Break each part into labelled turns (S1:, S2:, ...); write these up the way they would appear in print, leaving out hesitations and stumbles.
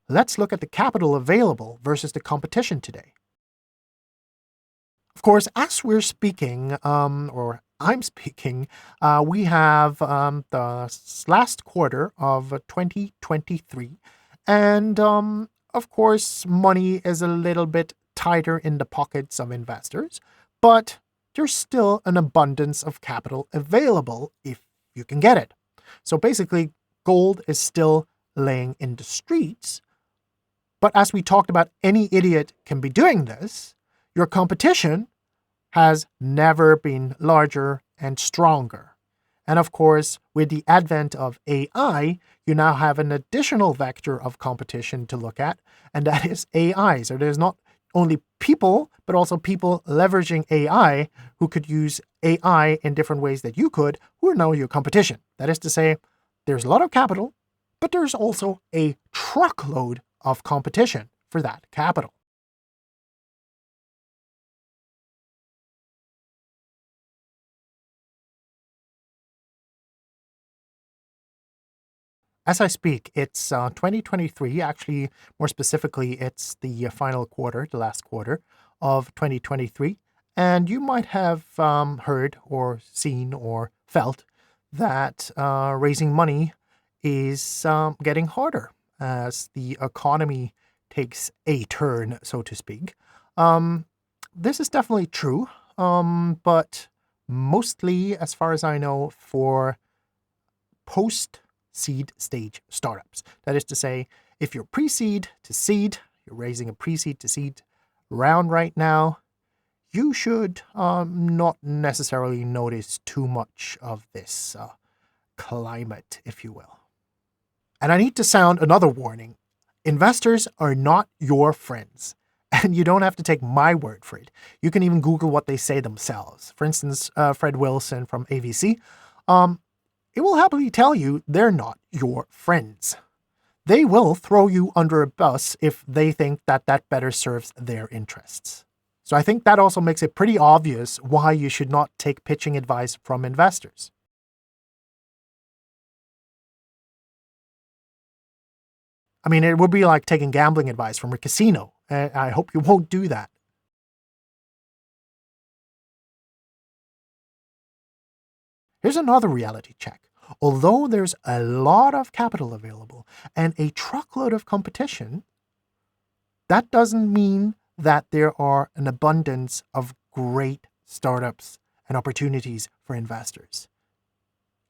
S1: let's look at the capital available versus the competition today. Of course, as we're speaking, or I'm speaking, we have the last quarter of 2023. And of course, money is a little bit tighter in the pockets of investors, but there's still an abundance of capital available if you can get it. So basically, gold is still laying in the streets. But as we talked about, any idiot can be doing this. Your competition has never been larger and stronger. And of course, with the advent of AI, you now have an additional vector of competition to look at, and that is AI. So there's not only people, but also people leveraging AI who could use AI in different ways that you could, who are now your competition. That is to say, there's a lot of capital, but there's also a truckload of competition for that capital. As I speak, it's 2023. Actually, more specifically, it's the final quarter, the last quarter of 2023. And you might have heard or seen or felt that raising money is getting harder as the economy takes a turn, so to speak. This is definitely true, but mostly, as far as I know, for post-seed stage startups. That is to say, if you're pre-seed to seed, you're raising a pre-seed to seed round right now, you should not necessarily notice too much of this climate, if you will. And I need to sound another warning. Investors are not your friends. And you don't have to take my word for it. You can even Google what they say themselves. For instance, Fred Wilson from AVC, it will happily tell you they're not your friends. They will throw you under a bus if they think that that better serves their interests. So I think that also makes it pretty obvious why you should not take pitching advice from investors. I mean, it would be like taking gambling advice from a casino, and I hope you won't do that. Here's another reality check. Although there's a lot of capital available and a truckload of competition, that doesn't mean that there are an abundance of great startups and opportunities for investors.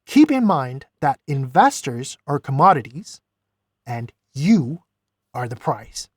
S1: Keep in mind that investors are commodities and you are the price.